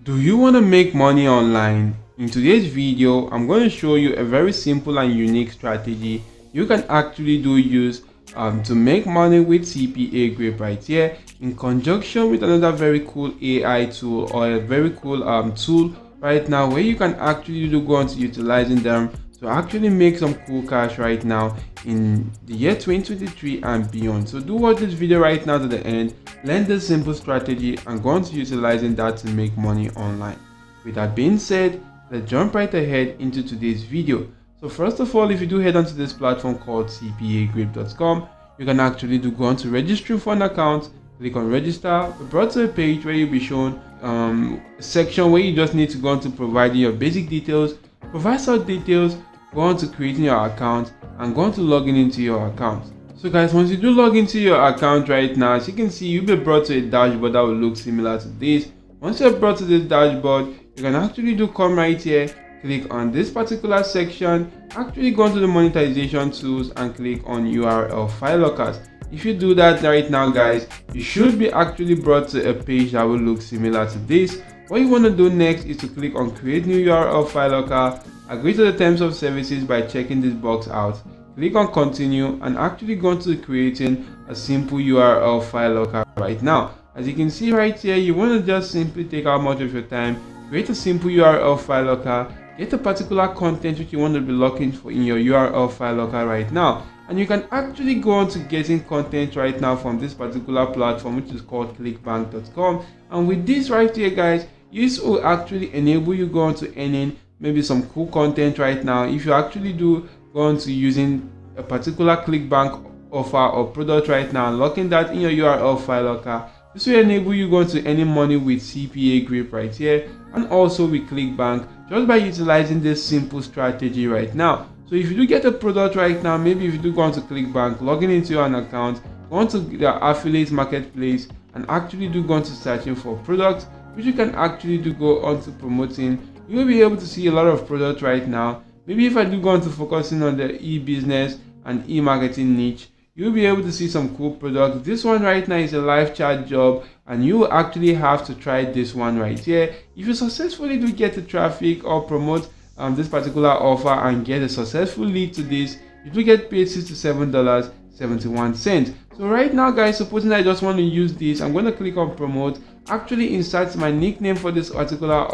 Do you want to make money online? In today's video, I'm going to show you a very simple and unique strategy you can actually use to make money with CPA grip right here, in conjunction with another very cool AI tool or a very cool tool right now, where you can actually go on to utilizing them to actually make some cool cash right now in the year 2023 and beyond. So do watch this video right now to the end, learn this simple strategy and go on to utilizing that to make money online. With that being said, let's jump right ahead into today's video. So first of all, if you do head onto this platform called cpagrip.com, you can actually go on to registering for an account, click on register. We're brought to a page where you'll be shown a section where you just need to go on to provide your basic details, provide such details, go on to creating your account and go on to logging into your account. So guys, once you do log into your account right now, as you can see, you'll be brought to a dashboard that will look similar to this. Once you're brought to this dashboard, you can actually come right here, click on this particular section, actually go into the monetization tools and click on URL file lockers. If you do that right now, guys, you should be actually brought to a page that will look similar to this. What you want to do next is to click on create new URL file locker, agree to the terms of services by checking this box out, click on continue and actually go into creating a simple URL file locker right now. As you can see right here, you want to just simply take out much of your time, create a simple URL file locker, get a particular content which you want to be looking for in your URL file locker right now, and you can actually go on to getting content right now from this particular platform, which is called clickbank.com. And with this right here, guys, this will actually enable you go on to earning maybe some cool content right now. If you actually do go on to using a particular clickbank offer or product right now, locking that in your URL file locker, this will enable you going to earning money with CPA grip right here and also with clickbank, just by utilizing this simple strategy right now. So if you do get a product right now, maybe if you do go on to clickbank, logging into an account, go on to the affiliate marketplace and actually do go on to searching for products which you can actually go on to promoting, you will be able to see a lot of products right now. Maybe if I do go on to focusing on the e-business and e-marketing niche, you'll be able to see some cool products. This one right now is a live chat job and you will actually have to try this one right here. If you successfully do get the traffic or promote this particular offer and get a successful lead to this, you do get paid $67.71. So right now, guys, supposing I just want to use this, I'm going to click on promote, actually insert my nickname for this particular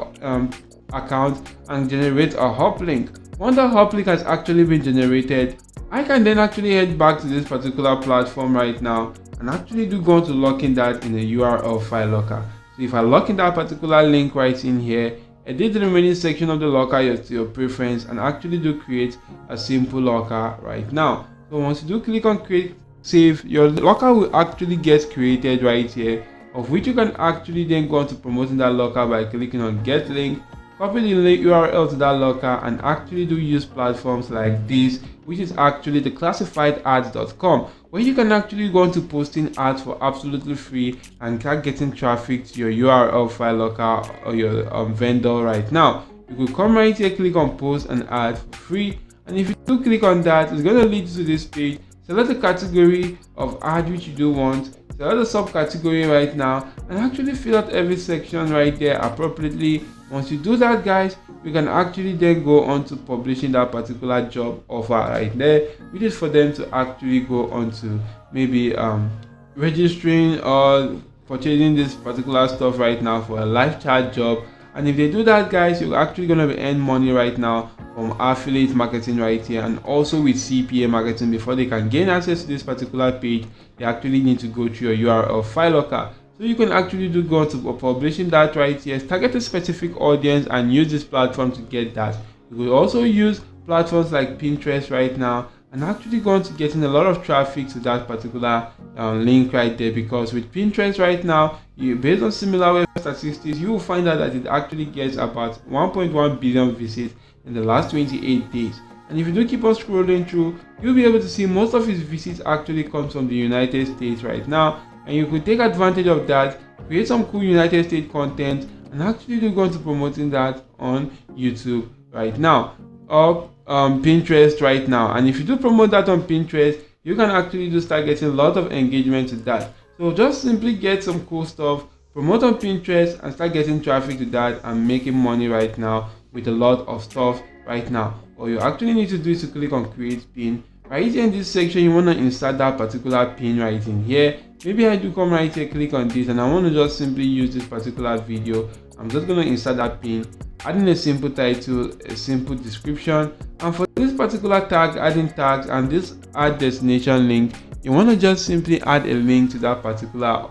account and generate a hop link. Once the hop link has actually been generated, I can then actually head back to this particular platform right now and actually go on to locking that in the URL file locker. So if I lock in that particular link right in here, edit the remaining section of the locker to your preference and actually create a simple locker right now. So once you click on create save, your locker will actually get created right here, of which you can actually then go on to promoting that locker by clicking on get link, copy the URL to that locker and actually use platforms like this, which is actually the classifiedads.com, where you can actually go on to posting ads for absolutely free and start getting traffic to your URL file locker or your vendor right now. You could come right here, click on post an ad for free, and if you do click on that, it's going to lead you to this page. Select the category of ad which you do want, select the subcategory right now and actually fill out every section right there appropriately. Once you do that, guys, you can actually then go on to publishing that particular job offer right there, which is for them to actually go on to maybe registering or purchasing this particular stuff right now for a live chat job. And if they do that, guys, you're actually going to earn money right now from affiliate marketing right here and also with CPA marketing. Before they can gain access to this particular page, they actually need to go through your URL file locker. So you can actually go to publishing that right here, target a specific audience and use this platform to get that. You could also use platforms like Pinterest right now and actually go on to getting a lot of traffic to that particular link right there, because with Pinterest right now, based on similar web statistics, you will find out that it actually gets about 1.1 billion visits in the last 28 days. And if you do keep on scrolling through, you'll be able to see most of his visits actually comes from the United States right now. And you could take advantage of that, create some cool United States content and actually go on to promoting that on YouTube right now or Pinterest right now. And if you do promote that on Pinterest, you can actually start getting a lot of engagement with that. So just simply get some cool stuff, promote on Pinterest and start getting traffic to that and making money right now with a lot of stuff right now. All you actually need to do is to click on create pin. Right here in this section, you want to insert that particular pin right in here. Maybe I do come right here, click on this, and I want to just simply use this particular video. I'm just going to insert that pin, adding a simple title, a simple description, and for this particular tag, adding tags and this add destination link, you want to just simply add a link to that particular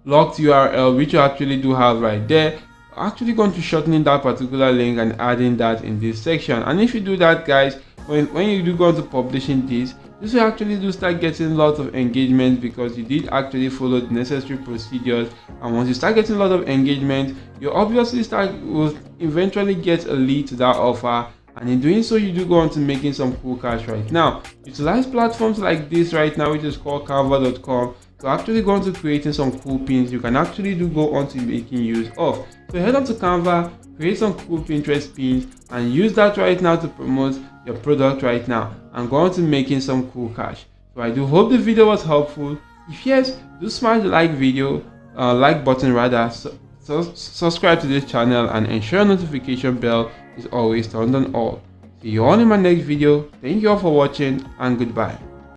locked URL, which you actually do have right there. Actually going to shortening that particular link and adding that in this section. And if you do that, guys, when you do go to publishing this will actually do start getting lots of engagement, because you did actually follow the necessary procedures. And once you start getting a lot of engagement, you obviously will eventually get a lead to that offer, and in doing so you do go on to making some cool cash right now. Utilize platforms like this right now, which is called canva.com, to actually go on to creating some cool pins you can actually do go on to making use of. So head on to Canva, create some cool Pinterest pins, and use that right now to promote your product right now and go on to making some cool cash. So I do hope the video was helpful. If yes, do smash the like button rather, subscribe to this channel, and ensure notification bell is always turned on all. See you all in my next video. Thank you all for watching, and goodbye.